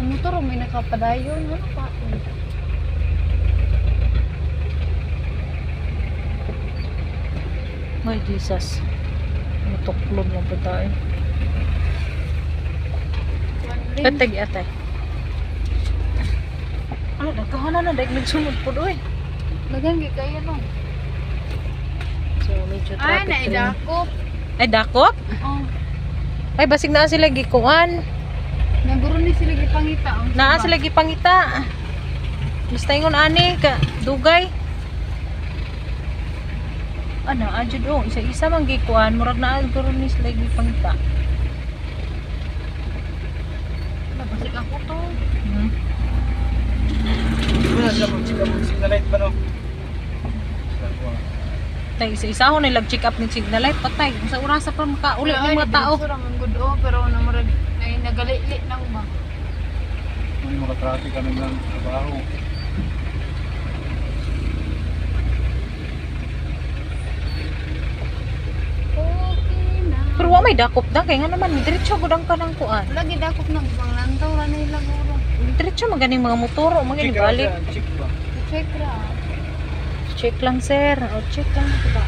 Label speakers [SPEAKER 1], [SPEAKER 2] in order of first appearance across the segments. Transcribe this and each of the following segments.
[SPEAKER 1] Ang motor may nakapadayon, ano pa?
[SPEAKER 2] Ay, Jesus. Matuklod mo pa tayo. Patag atay. Ano, nagkahanan na. Dahil nagsunod po doon.
[SPEAKER 1] Naganggi kayo no.
[SPEAKER 2] So, medyo
[SPEAKER 1] Ay,
[SPEAKER 2] traffic rin.
[SPEAKER 1] naidakop.
[SPEAKER 2] Ay, dakop?
[SPEAKER 1] Oh.
[SPEAKER 2] Ay, basig na sila gikuan.
[SPEAKER 1] Naguro ni sila gipangita.
[SPEAKER 2] Naa sila gipangita. Basta ingon ani ka dugay. Ana adyo do isa-isa man gikuan murag naa guro ni sila gipangita.
[SPEAKER 1] Nabasik ako to.
[SPEAKER 3] Wala siya mag-signal light ba no?
[SPEAKER 2] Tay isa-isa ho nilag check up ni signal light patay. Sa orasa pa makauli ang mga tao.
[SPEAKER 1] Pero namurag ay nagali-lit lang ba?
[SPEAKER 3] May mga traffic ano ng trabaho.
[SPEAKER 1] Okay na.
[SPEAKER 2] Pero wa may dakop da kay nga naman diretso gud ang kanang kuan.
[SPEAKER 1] Lagi dakop na bang lantaw ra nila guro.
[SPEAKER 2] Diretso maganing mga motoro maganing balik.
[SPEAKER 3] Check ba?
[SPEAKER 1] Check ra.
[SPEAKER 2] Check lang sir. O check lang ito ba?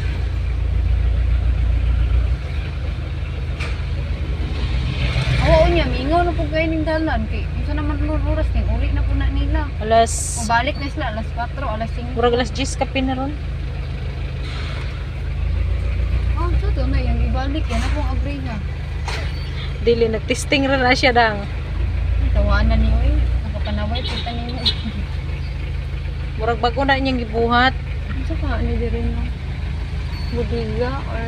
[SPEAKER 1] Oo niya, mingaw na po kayo ng dalan. Kaya kung naman lururas ning uli na po na nila.
[SPEAKER 2] Alas
[SPEAKER 1] Mabalik na sila, alas 4, alas 5.
[SPEAKER 2] murag alas 10 kape na ron.
[SPEAKER 1] Oh, so to na yung ibalik yan akong abriha.
[SPEAKER 2] Dili nagtesting ra na siya dang.
[SPEAKER 1] Tawanan niyo eh. Nakapanaway po tanin mo.
[SPEAKER 2] Murag bago na niyang gibuhat.
[SPEAKER 1] Ano sa ka ni diri no? Budiga or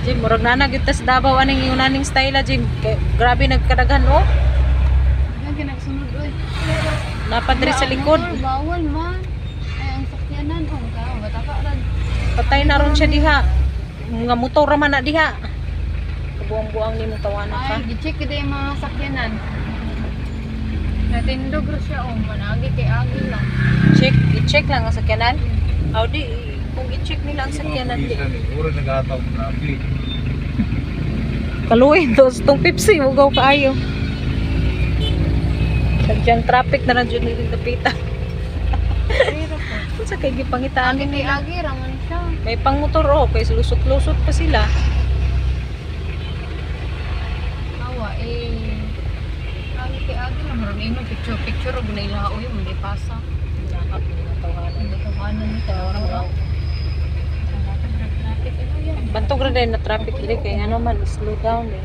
[SPEAKER 2] Jim, murag na nagita sa Davao aning yunaning style Jim. Grabe nagkadaghan oh.
[SPEAKER 1] yan kinagsunod oy.
[SPEAKER 2] Napad diri sa likod.
[SPEAKER 1] Bawal man. Ay ang sakyanan oh, bata ka ra.
[SPEAKER 2] Patay na ron siya diha. Nga motor ra man na diha. Kabuang-buang ni mo tawanan ka.
[SPEAKER 1] Ay, gi-check kita yung mga sakyanan. Natindog ro siya oh, managi kay agi lang.
[SPEAKER 2] Check, i-check lang ang sakyanan. Aw di kung i-check nila ang sakyanan di.
[SPEAKER 3] Siguro nag-ataw ng traffic.
[SPEAKER 2] Kaluin dos tong Pepsi ugaw kaayo. Sadyang traffic na ra jud ni kapita.
[SPEAKER 1] Pero po.
[SPEAKER 2] Unsa kay gipangitaan
[SPEAKER 1] Agi kay
[SPEAKER 2] nila?
[SPEAKER 1] agi ra man siya.
[SPEAKER 2] May pang motor oh, kay lusot-lusot pa sila.
[SPEAKER 1] Awa eh. Agi kay agi lang ron ino picture og nailao yung hindi pasa.
[SPEAKER 2] Nakap ni tawanan.
[SPEAKER 1] Hindi ka kanan ni tawo. Traffic ano yan?
[SPEAKER 2] Bantog ra din na traffic dili kay ano man slow down din.